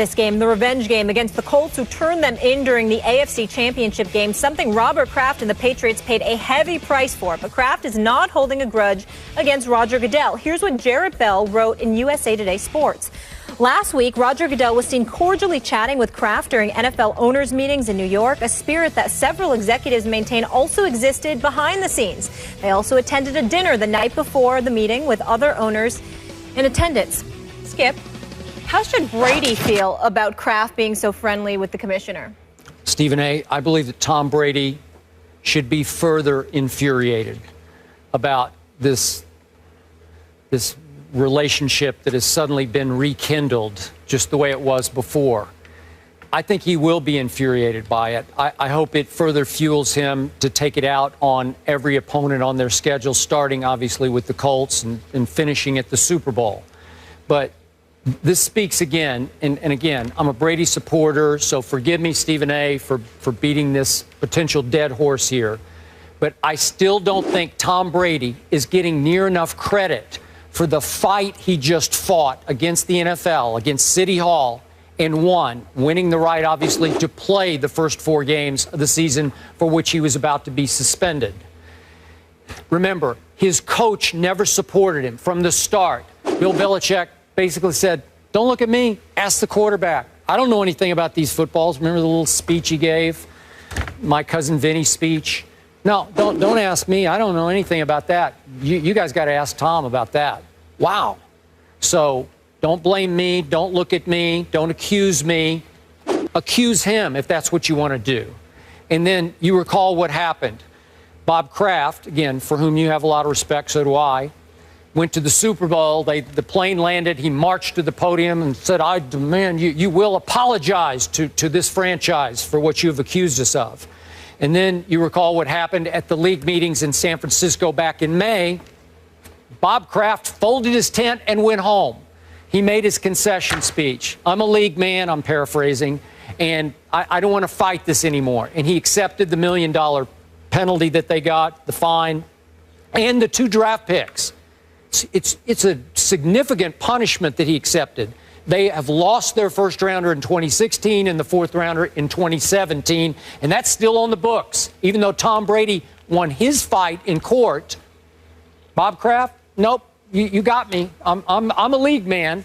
this game, the revenge game against the Colts, who turned them in during the AFC Championship game, something Robert Kraft and the Patriots paid a heavy price for. But Kraft is not holding a grudge against Roger Goodell. Here's what Jarrett Bell wrote in USA Today Sports. Last week, Roger Goodell was seen cordially chatting with Kraft during NFL owners' meetings in New York, a spirit that several executives maintain also existed behind the scenes. They also attended a dinner the night before the meeting with other owners in attendance. Skip, how should Brady feel about Kraft being so friendly with the commissioner? Stephen A., I believe that Tom Brady should be further infuriated about this relationship that has suddenly been rekindled just the way it was before. I think he will be infuriated by it. I hope it further fuels him to take it out on every opponent on their schedule, starting obviously with the Colts and finishing at the Super Bowl. But this speaks again, and again, I'm a Brady supporter, so forgive me, Stephen A., for beating this potential dead horse here. But I still don't think Tom Brady is getting near enough credit for the fight he just fought against the NFL, against City Hall, and won, winning the right, obviously, to play the first 4 games of the season for which he was about to be suspended. Remember, his coach never supported him from the start. Bill Belichick basically said, don't look at me, ask the quarterback. I don't know anything about these footballs. Remember the little speech he gave? My cousin Vinny's speech? No, don't ask me. I don't know anything about that. You guys got to ask Tom about that. Wow. So don't blame me. Don't look at me. Don't accuse me. Accuse him if that's what you want to do. And then you recall what happened. Bob Kraft, again, for whom you have a lot of respect, so do I, went to the Super Bowl. The plane landed. He marched to the podium and said, I demand you will apologize to this franchise for what you have accused us of. And then you recall what happened at the league meetings in San Francisco back in May. Bob Kraft folded his tent and went home. He made his concession speech. I'm a league man, I'm paraphrasing, and I don't want to fight this anymore. And he accepted the $1 million penalty that they got, the fine, and the 2 draft picks. It's a significant punishment that he accepted. They have lost their first rounder in 2016 and the 4th rounder in 2017, and that's still on the books. Even though Tom Brady won his fight in court, Bob Kraft, nope, you got me. I'm a league man.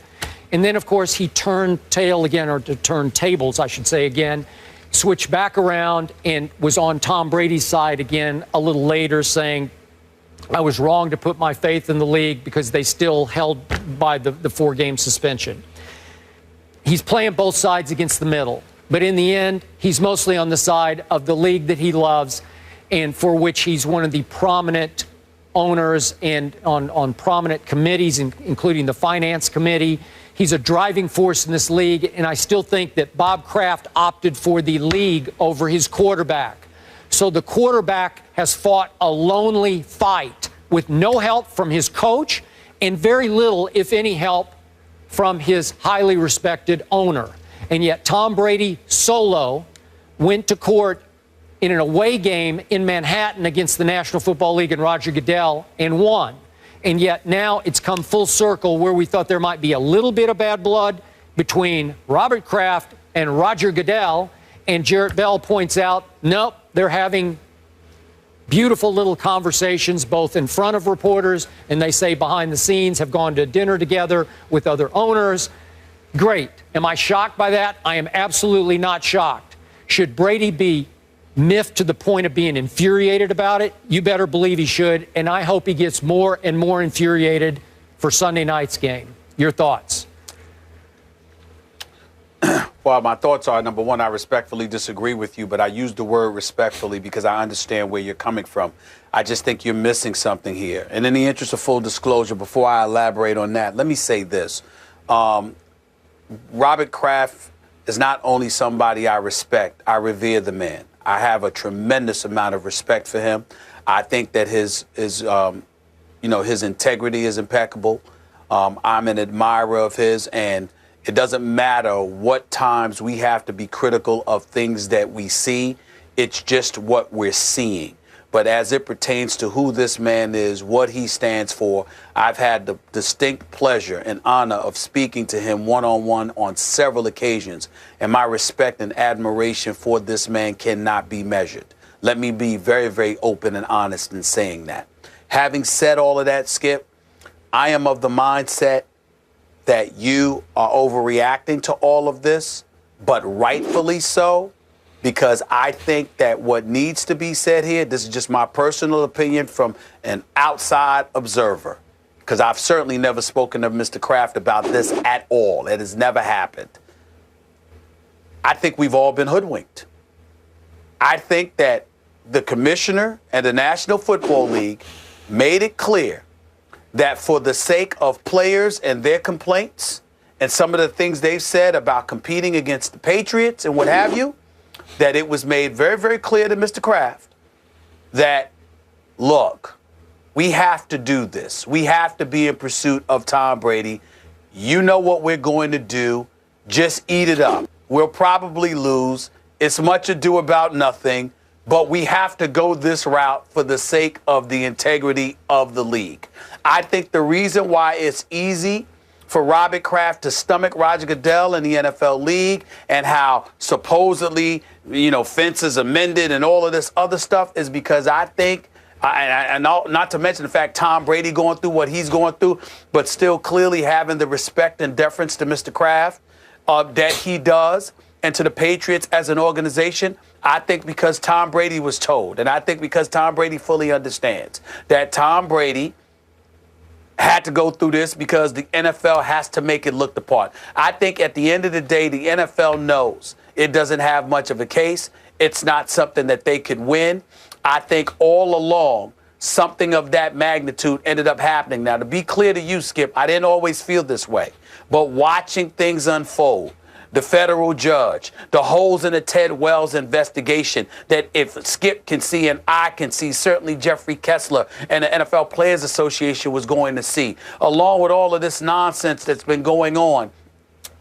And then, of course, he turned tail again, or to turn tables, I should say again, switched back around and was on Tom Brady's side again a little later, saying, I was wrong to put my faith in the league because they still held by the 4-game suspension. He's playing both sides against the middle. But in the end, he's mostly on the side of the league that he loves and for which he's one of the prominent owners and on prominent committees, including the finance committee. He's a driving force in this league, and I still think that Bob Kraft opted for the league over his quarterback. So the quarterback has fought a lonely fight with no help from his coach and very little, if any, help from his highly respected owner. And yet Tom Brady solo went to court in an away game in Manhattan against the National Football League and Roger Goodell and won. And yet now it's come full circle where we thought there might be a little bit of bad blood between Robert Kraft and Roger Goodell. And Jarrett Bell points out, nope, they're having beautiful little conversations both in front of reporters and they say behind the scenes, have gone to dinner together with other owners. Great. Am I shocked by that? I am absolutely not shocked. Should Brady be miffed to the point of being infuriated about it? You better believe he should, and I hope he gets more and more infuriated for Sunday night's game. Your thoughts? Well, my thoughts are, number one, I respectfully disagree with you, but I use the word respectfully because I understand where you're coming from. I just think you're missing something here. And in the interest of full disclosure, before I elaborate on that, let me say this. Robert Kraft is not only somebody I respect, I revere the man. I have a tremendous amount of respect for him. I think that his integrity is impeccable. I'm an admirer of his, and it doesn't matter what times we have to be critical of things that we see. It's just what we're seeing. But as it pertains to who this man is, what he stands for, I've had the distinct pleasure and honor of speaking to him one-on-one on several occasions. And my respect and admiration for this man cannot be measured. Let me be very, very open and honest in saying that. Having said all of that, Skip, I am of the mindset that you are overreacting to all of this, but rightfully so. Because I think that what needs to be said here, this is just my personal opinion from an outside observer, because I've certainly never spoken to Mr. Kraft about this at all. It has never happened. I think we've all been hoodwinked. I think that the commissioner and the National Football League made it clear that for the sake of players and their complaints and some of the things they've said about competing against the Patriots and what have you, that it was made very, very clear to Mr. Kraft that, look, we have to do this. We have to be in pursuit of Tom Brady. You know what we're going to do. Just eat it up. We'll probably lose. It's much ado about nothing, but we have to go this route for the sake of the integrity of the league. I think the reason why it's easy for Robert Kraft to stomach Roger Goodell in the NFL league and how supposedly, fences amended and all of this other stuff is because I think, and not to mention the fact Tom Brady going through what he's going through, but still clearly having the respect and deference to Mr. Kraft that he does and to the Patriots as an organization. I think because Tom Brady was told, and I think because Tom Brady fully understands that Tom Brady had to go through this because the NFL has to make it look the part. I think at the end of the day, the NFL knows it doesn't have much of a case. It's not something that they could win. I think all along, something of that magnitude ended up happening. Now, to be clear to you, Skip, I didn't always feel this way. But watching things unfold, the federal judge, the holes in the Ted Wells investigation that if Skip can see and I can see, certainly Jeffrey Kessler and the NFL Players Association was going to see, along with all of this nonsense that's been going on.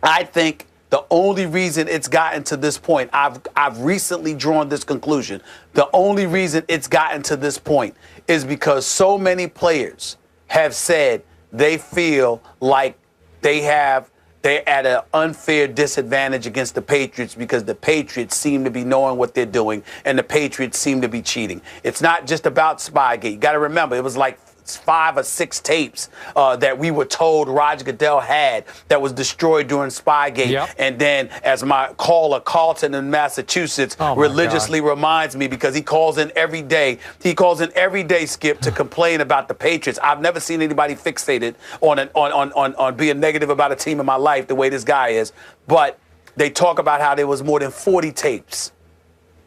I think the only reason it's gotten to this point, I've recently drawn this conclusion, the only reason it's gotten to this point is because so many players have said they feel like they're at an unfair disadvantage against the Patriots because the Patriots seem to be knowing what they're doing and the Patriots seem to be cheating. It's not just about Spygate. You got to remember, it was like 5 or 6 tapes that we were told Roger Goodell had that was destroyed during Spygate. Yep. And then, as my caller, Carlton in Massachusetts, religiously reminds me, because he calls in every day, Skip, to complain about the Patriots. I've never seen anybody fixated on being negative about a team in my life the way this guy is. But they talk about how there was more than 40 tapes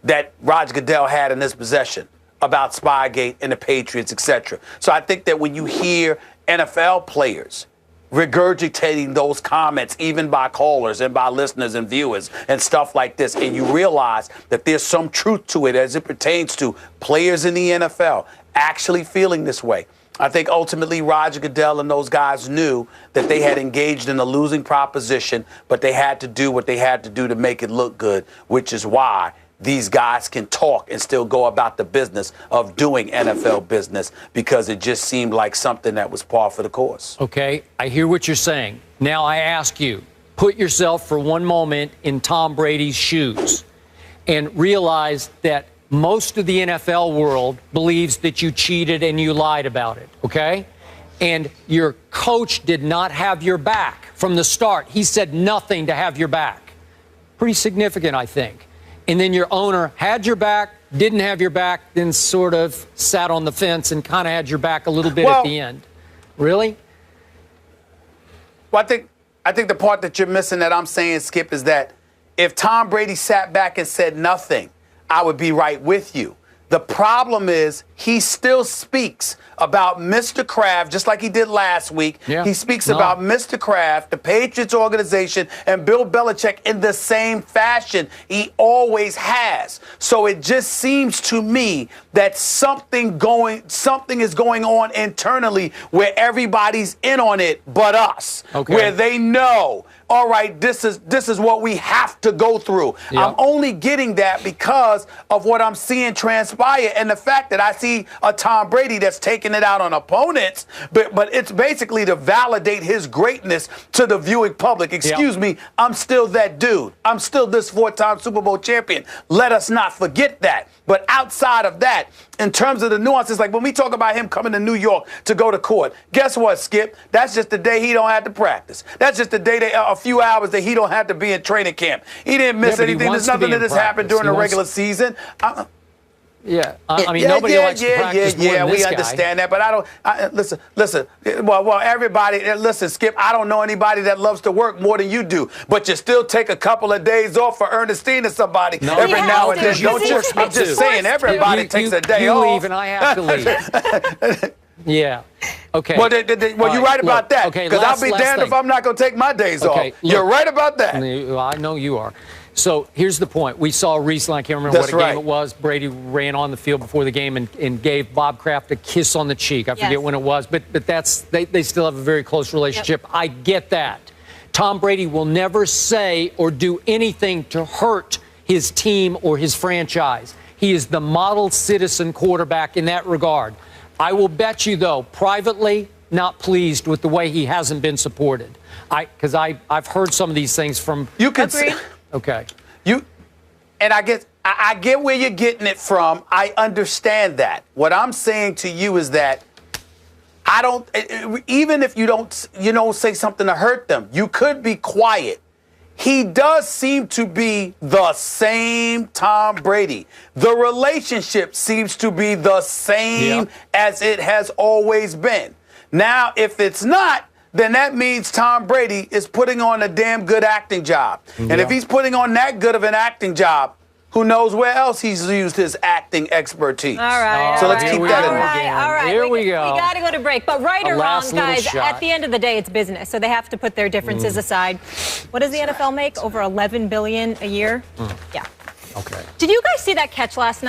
that Roger Goodell had in his possession about Spygate and the Patriots, etc. So I think that when you hear NFL players regurgitating those comments, even by callers and by listeners and viewers and stuff like this, and you realize that there's some truth to it as it pertains to players in the NFL actually feeling this way, I think ultimately Roger Goodell and those guys knew that they had engaged in a losing proposition, but they had to do what they had to do to make it look good, which is why these guys can talk and still go about the business of doing NFL business, because it just seemed like something that was par for the course. Okay, I hear what you're saying. Now I ask you, put yourself for one moment in Tom Brady's shoes and realize that most of the NFL world believes that you cheated and you lied about it, okay? And your coach did not have your back from the start. He said nothing to have your back. Pretty significant, I think. And then your owner had your back, didn't have your back, then sort of sat on the fence and kind of had your back a little bit at the end. Really? Well, I think the part that you're missing that I'm saying, Skip, is that if Tom Brady sat back and said nothing, I would be right with you. The problem is he still speaks about Mr. Kraft, just like he did last week. Yeah. He speaks about Mr. Kraft, the Patriots organization, and Bill Belichick in the same fashion he always has. So it just seems to me that something is going on internally where everybody's in on it but us. Okay. Where they know, all right, this is what we have to go through. Yeah. I'm only getting that because of what I'm seeing transpire and the fact that I see a Tom Brady that's taking it out on opponents, but it's basically to validate his greatness to the viewing public. Excuse me, I'm still that dude. I'm still this 4-time Super Bowl champion. Let us not forget that. But outside of that, in terms of the nuances, like when we talk about him coming to New York to go to court, guess what, Skip? That's just the day he don't have to practice. That's just the day, a few hours that he don't have to be in training camp. He didn't miss anything. There's nothing that has happened during the regular season. Yeah, I mean, nobody likes to practice more than this we guy. understand that, but I don't. Listen. Well, everybody, listen, Skip. I don't know anybody that loves to work more than you do, but you still take a couple of days off for Ernestine or somebody every now and then, don't you? I'm just saying, everybody takes a day off. You leave and I have to leave. Yeah. Okay. Well, you're right about that. Okay. Because I'll be damned if I'm not going to take my days off. You're right about that. I know you are. So here's the point. We saw recently, I can't remember what game it was, Brady ran on the field before the game and gave Bob Kraft a kiss on the cheek. I forget when it was, but that's they still have a very close relationship. Yep. I get that. Tom Brady will never say or do anything to hurt his team or his franchise. He is the model citizen quarterback in that regard. I will bet you, though, privately, not pleased with the way he hasn't been supported. Because I've heard some of these things from... You can see... Okay. And I get where you're getting it from. I understand that. What I'm saying to you is that I don't, even if you don't say something to hurt them, you could be quiet. He does seem to be the same Tom Brady. The relationship seems to be the same as it has always been. Now, if it's not, then that means Tom Brady is putting on a damn good acting job. And if he's putting on that good of an acting job, who knows where else he's used his acting expertise. All right. So let's keep that in mind. All right. Here we go. We got to go to break. But right or wrong, guys, at the end of the day, it's business. So they have to put their differences aside. What does the NFL make? Over $11 billion a year? Yeah. Okay. Did you guys see that catch last night?